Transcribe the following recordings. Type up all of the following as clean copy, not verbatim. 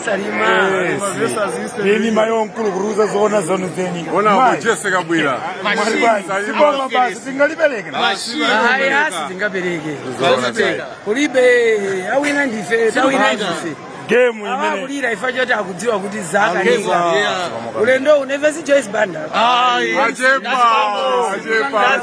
Salima. Nini mayon kulu kuruza zona zonu zeni. Ona mujese kabwira. Sibonga basi singalibeleke. Haya singabeleke. Kulibe awina ndife, awina ndife. Game imene. Kulira ifaje kuti akudziwa kuti zaka niza. Ulendo unevesi Joyce Banda. Ajepa.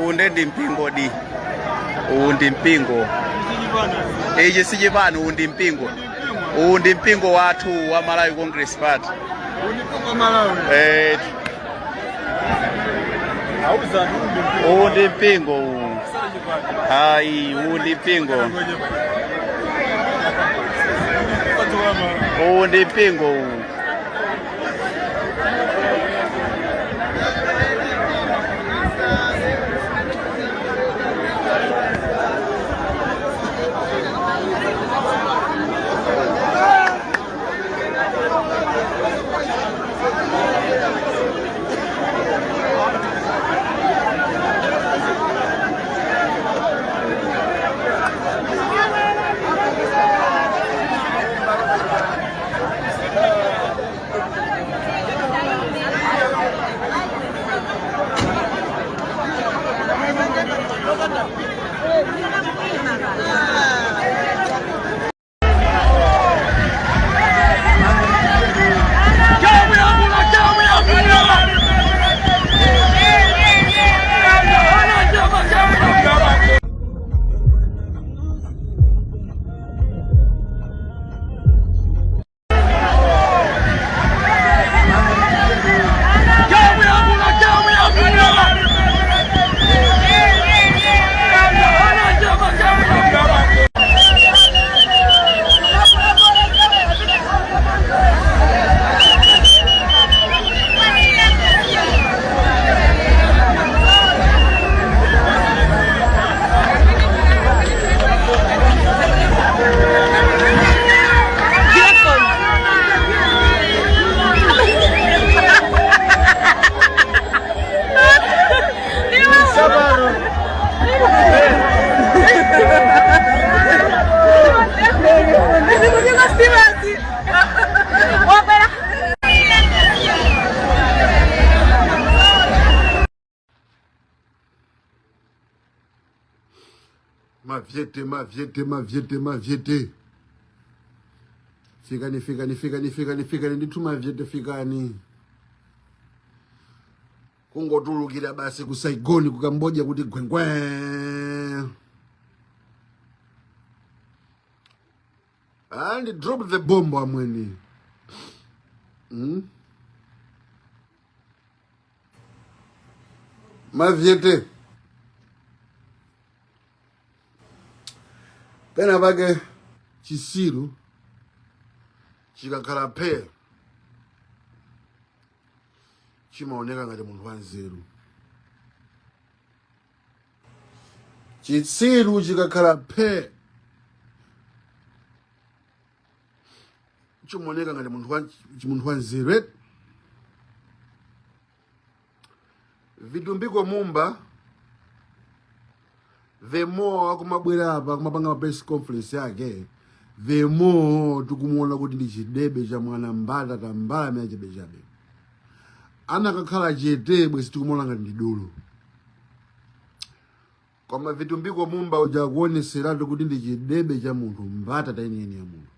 Unde ndi mpingo di. Undi mpingo. Eje sije bana undi mpingo. Undi mpingo watu wa Malawi Congress Party. Undi mpingo Malawi. Undi mpingo. Hai, undi mpingo. Undi mpingo. Mavyete. Fikani nditu mavyete fikani. Kungotulukira basi ku Saigon ku Cambodia kuti gwengwe. And drop the bomb amweni. Mavyete. Pena vake chisiru chikakhala phe chimaoneka ngati munthu wanzeru. Chisiru chikakhala phe chimaoneka ngati munthu wanzeru. Vitumbiko mumba the more akumabwera apa kumapanga press conference yake, the more tukumuona kuti ndi chidebe cha mwana mbata tambala mya chabe. Anakakhala chete bwesi tukumuona ngati ndi dolo. Koma vitumbiko mumba uja kuoneseratu kuti ndi chidebe cha munthu mbata tainiyeni ya munthu.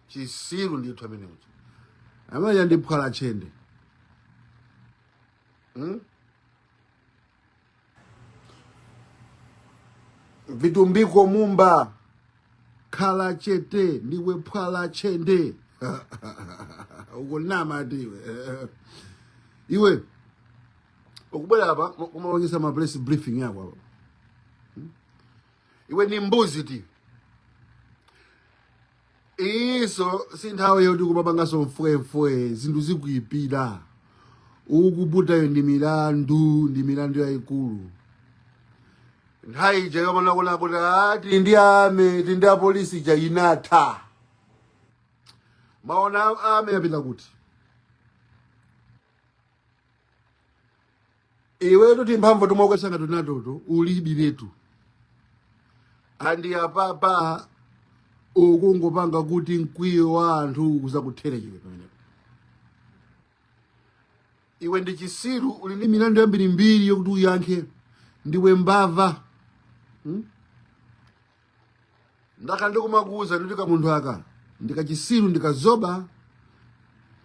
Chisiru ndithu amene uja. Amene ndi phwala chende. Vitumbiko mumba khala chete ndiwe phwala chende. ukunama atiwe iwe ukubwera apa kumawangisa ma press briefing yako apa iwe ni mbuzi ti iso sinthawe yoti kumapangaso mfwemfwe zinthu zikuipira ukuputayo ndi milandu yayikulu nthawi ija yomanakona kuti ati ndi ame ndi apolisi ja inatha maona ame yapita kuti iwe toti mphamvu tomwe ukasanga tonatoto ulibiretu andi apapa ukungopanga kuti mkwiyo wa anthu kuzakuthereke pamenepo iwe ndi chisiru uli ndi milandu yambirimbiri yokuti uyankhe ndiwe mbava ndaka ndikumakuuza nditika munthu aka ndikachisiru ndikazoba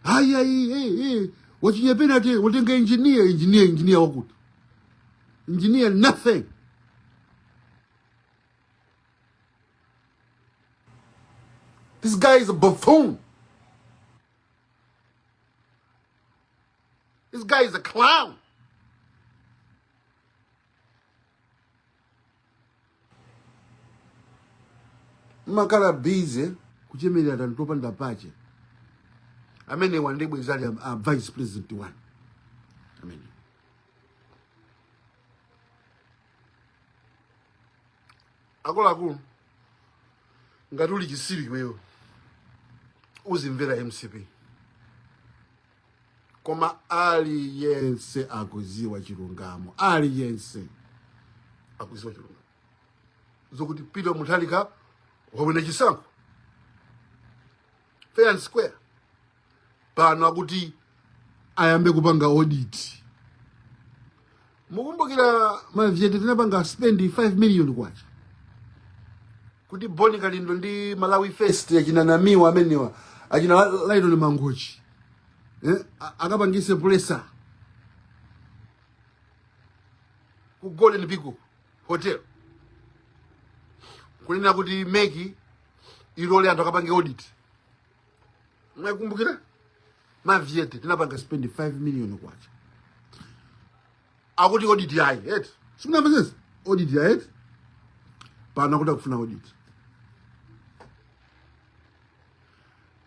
hayi wachinyepena te watenga engineer wakuti engineer nothing. This guy is a buffoon. This guy is a clown. Makala busy kuchemelera tantopa ndapache. Amene wandebwe zali vice president one. Amene. Akulu ngatuli chisiri wewe uzimvera MCP koma aliyense akuziwa chilungamo aliyense akuziwa chilungamo zokuti Peter Mutharika wabwera chisankho fair and square pano akuti ayambe kupanga audit mukumbukira mavyete tinapanga spend 5 million kwacha kuti Boni Kalindo ndi Malawi First achinanamiwa amenewa achina Lighton Mangochi akapangise pressa ku Golden Peacock Hotel kunena kuti Meki ilole anthu akapange audit mwakumbukira mavyete tinapanga spend 5 million kwacha akuti audit yayi eti simnamvesesa audit yayi eti pano akuti akufuna audit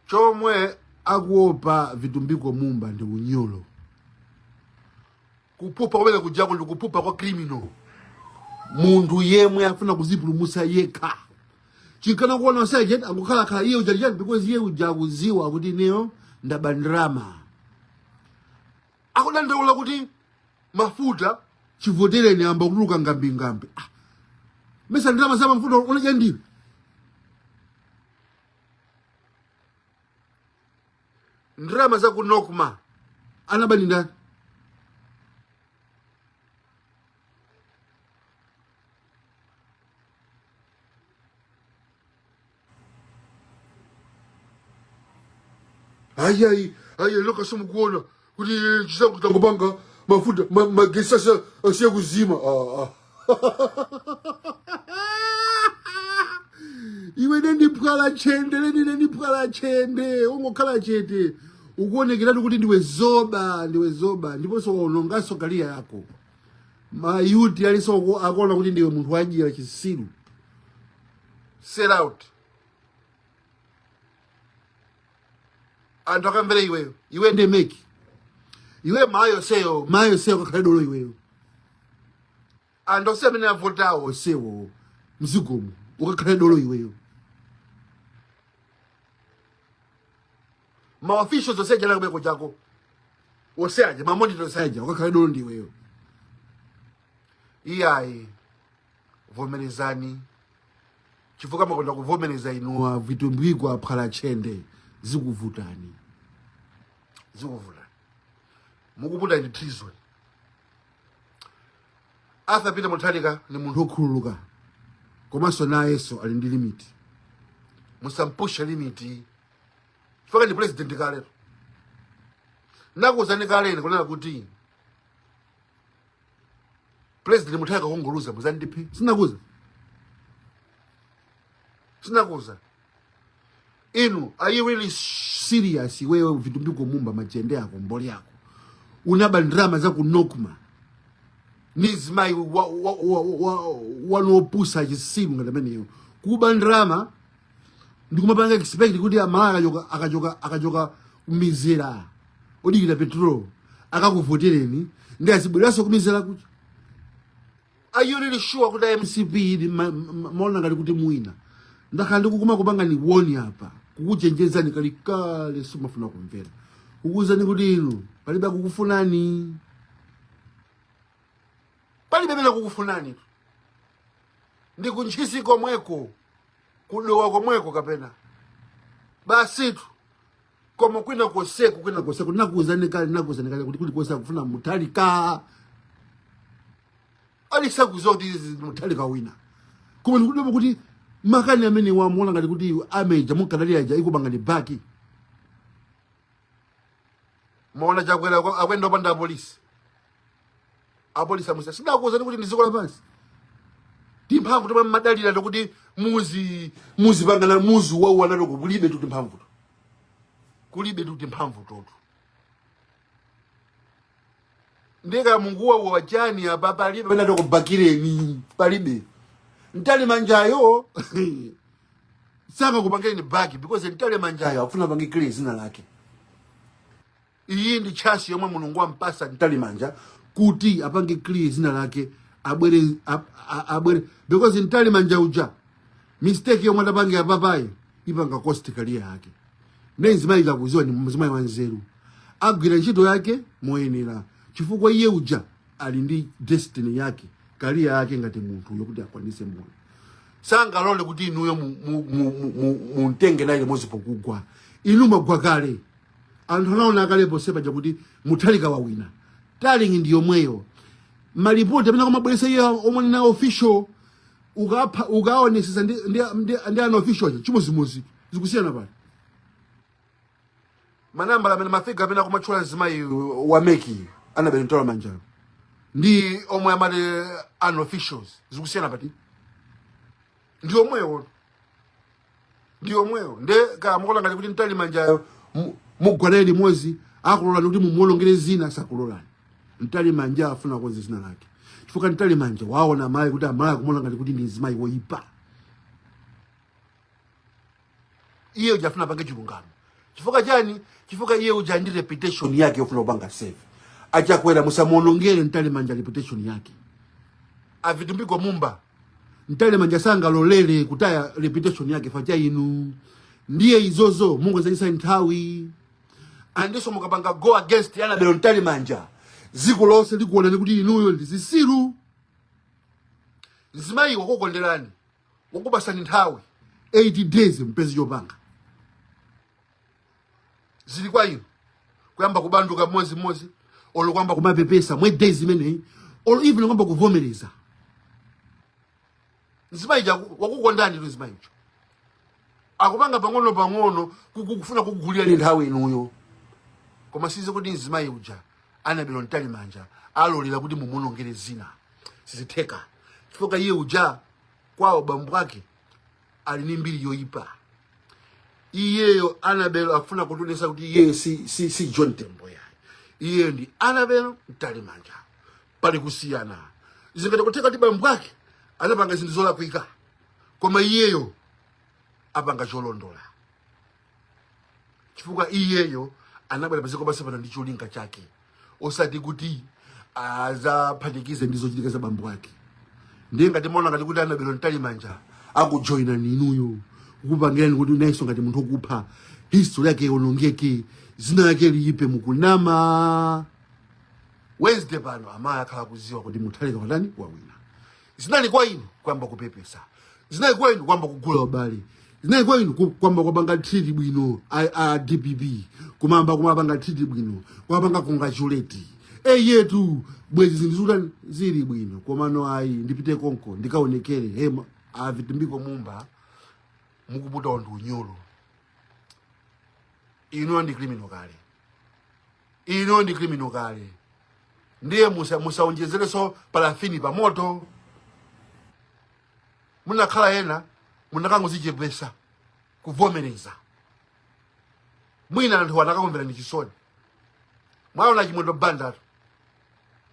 chomwe akuopa vitumbiko mumba ndi unyolo kupupa kumene kujako ndi kupupa kwa criminal munthu yemwe afuna kuzipulumutsa yekha chinkana kuona sergeant akukhala iye ujalichani because iye ujakuziwa kuti neyo ndabandrama akudandaula kuti mafuta chivotereni amba kutuluka ngambi mesa ndrama za mafuta unaja ndiwe ndrama za kunokuma anabani ndani ayi loka sumu kuona kuti chisangu tangopanga mafuta magesasa asiya kuzima iwe nendipwala chende ungokhala chete ukuonekera kuti ndiwe zoba ndiponso waononganso kaliya yako mayuti aliso akuona kuti ndiwe munthu wajira chisiru set out anthu akamvera iwe ndi Meki iwe mayo seyo kakhale dolo iweyo anthu ose amene avotawo sewo mzigomo ukakhale dolo iweyo maofficials oseja la kubeko chako oseja mamonitor oseja ukakhale dolo ndiweyo iyayi vomerezani chifukwa makonda kuvomereza inuwa vitumbiko aphala chende zikuvutani mukuputa ndi treason Arthur Peter Mutharika ni munthu okhululuka komanso nayenso ali ndi limiti musampusha limiti chifukwa ndi president kalero nakuwuzani kaleni kunena kuti president Mutharika kungoluza muzandiphe sinakuza inu are you really serious wewe Vitumbiko Mumba majende yako mboli yako unaba ndrama za kunokuma nizimai wanopusa chisimu ngatamene kuba ndrama ndikumapanga expect kuti amala akachoka kumizera odikira petrol akakuvotereni ndi asibweraso kumizera kucha. Are you really sure kuti MCP maona ngati kuti muina ndakhala ndikukuma kupanga ni woni apa kukuchenjezani kalikale simafuna kumvera kukuzani kuti inu palibe kukufunani palibe bena kukufunani ndi kunchisi komweko kudowa komweko kapena basi tu koma kwina koseku nakuzani kale kuti kosa kufuna mutalika alisa kuzoti mutalika wina koma ndikudoba kuti makani amene wamuona ngati kuti ameja mukadali aja ikubanga ni baki maona chakwera akwenda opanda apolisi amusa sidakuzani kuti ndiziko lapasi timphamvu tomwe madalira ndokuti muzi pangana muzi wauwanalo kulibe tu timphamvu toto ndeka munguwa wajani apa palibe pena tokubakireni palibe ntale manjayo sanga kupangeni baki because ntale manjayo akufuna pangi clear zina lake. Iyi ndi chance yomwe Mulungu ampasa ntale manja kuti apange clear zina lake abwere because ntale manja uja mistake yomwe atapange apapayi ipanga cost career yake nenzimai kuziwa ni mzimayi wanzeru agwira ntchito yake moyenera chifukwa iye uja ali ndi destiny yake career yake ngati munthu yokuti akwanise moyo sangalole kuti inuyo muntenge naye mozi pokugwa inu magwa kale anthu anaona kale posepa jakuti mutalika wawina taling ndi yomweyo malipoti apena kumabweresa iye omwe na official ukaonesesa ndi ana official chimodzimodzi zikusiyana pale manamba amene mafika apena kumatchula zimayi wameki anabele ntala manjalo ndi omwe amati an officials zikusiyana pati ndi omweyo nde ka mukola ngati kuti ntali manjayo mugwanene limodzi akulola kuti mumulongere zina sakulolani ntali manja afuna konze zina lake chifukwa ntali manja waona mayi kuti amala kumulola ngati kuti ndi zimayi woyipa iye uja afuna pange chilungamo chifukwa chani chifukwa iye uja ndi reputation yake ofuna upanga save achakwera musamuonongere ntale manja reputation yake Vitumbiko Mumba ntale manja sanga lolele kutaya reputation yake facha inu ndiye izozo Mungu azalisa nthawi andiso mukapanga go against yana belo ntale manja ziko lose likuona kuti inuyo ndizisiru zimayi wakokonderani wakubasani nthawi 80 days mpezi yopanga zili kwa inu kuyamba kubanduka mozi olo kwamba kumapepesa mwe days imeneyi olo even kwamba kuvomereza nzimayi wakukondani tu zimayi icho akupanga pang'ono kufuna kugulira ni nthawi inuyo koma size kuti nzimayi uja anabelo ntali manja alolera kuti mumunongere zina sizitheka chifukwa iye uja kwawo bambo ake ali ni mbiri yoyipa iyeyo anabelo akufuna kutunesa kuti iye si John Tembo ya iye ndi anabelo ntali manja pali kusiyana zingata kuteka kuti bambo ake anapanga zinthu zolakwika koma iyeyo apanga cholondola chifukwa iyeyo anabwera paziko pasapana ndi cholinga chake osati kuti azaphatikize ndizo chitika za bambo ake ndiye ngati mona ngati kuti anabelo ntali manja akujoina ninuyo kupangirani kuti unaiso ngati munthu okupha history yake onongeke zina yake liyipe mukunama Wednesday pano amaya akhala kuziwa kuti mutalika watani wawina zinali kwa inu kwamba kupepesa zinali kwa inu kwamba kugula ubale zinali kwa inu kwamba kwabanga treat bwino DPP kumabanga treat bwino kwabanga congratulate yetu bwezi zindizuta zili bwino komano ayi ndipite konko ndikaonekere hema Vitumbiko Mumba mukuputa wandu unyolo ino ndi criminal kale ndiye musaonjezereso parafini pa moto munakhala yena munakangozichepesa kuvomereza mwina anthu atakakumvera ndi chisoni mwaona chimwendo banda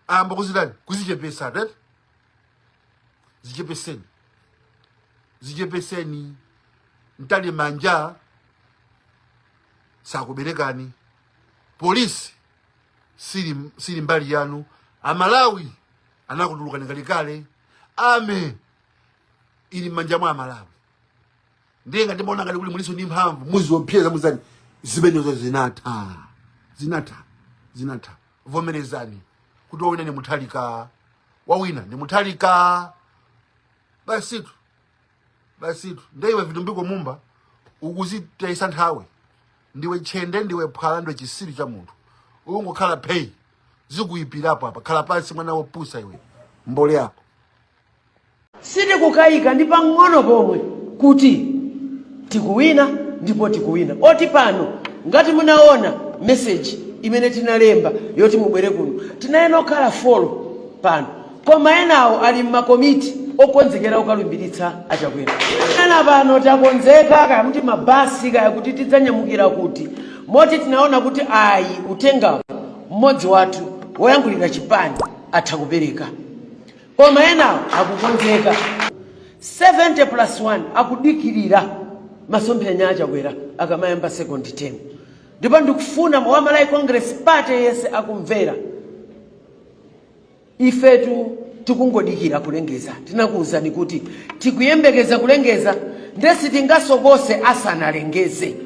amba kuzidani kuzichepesa tete zichepeseni mtali manja sakuberekani polisi sili mbali yanu amalawi anakutulukani kalikale ame ili manja mwa amalawi ndiye ngati mbona ngati kuli muliso ndi mphamvu muziopyeza muzani zimenezo zinatha vomerezani kuti wawina ni muthalika wawina ni muthalika basitu ndiwe vitumbiko mumba ukuzitaisa nthawe ndiwe chende ndiwe phala ndiwe chisiri cha munthu ungokhala pay zikuyipirapo apa khala pansi mwana wopusa iwe mbole yako siti kukayika ndi pang'ono pomwe kuti tikuwina ndipo tikuwina oti pano ngati munaona message imene tinalemba yoti mubwere kuno tinayena okhala follow pano koma enawo ali mmakomiti okonzekera ukalumbiritsa achakwera ena pano takonzeka kaya kuti mabasi kaya kuti tidzanyamukira kuti moti tinaona kuti ayi utenga mmodzi wathu woyankhulira chipani atha kupereka koma enawo akukonzeka 70+1 akudikirira masomphenya achakwera akamayamba second term ndipo ndikufuna wa Malawi Congress Party yese akumvera ifetu tikungodikira kulengeza tinakuwuzani kuti tikuyembekeza kulengeza ndesi tingasokose asanalengeze